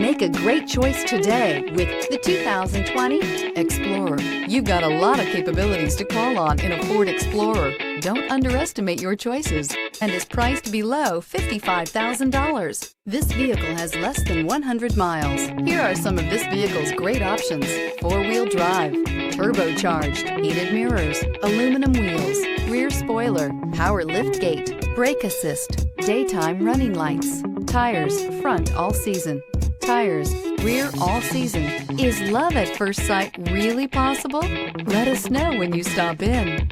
Make a great choice today with the 2020 Explorer. You've got a lot of capabilities to call on in a Ford Explorer. Don't underestimate your choices, and is priced below $55,000. This vehicle has less than 100 miles. Here are some of this vehicle's great options: four-wheel drive, turbocharged, heated mirrors, aluminum wheels, rear spoiler, power lift gate, brake assist, daytime running lights, tires front all season, tires rear all season. Is love at first sight really possible? Let us know when you stop in.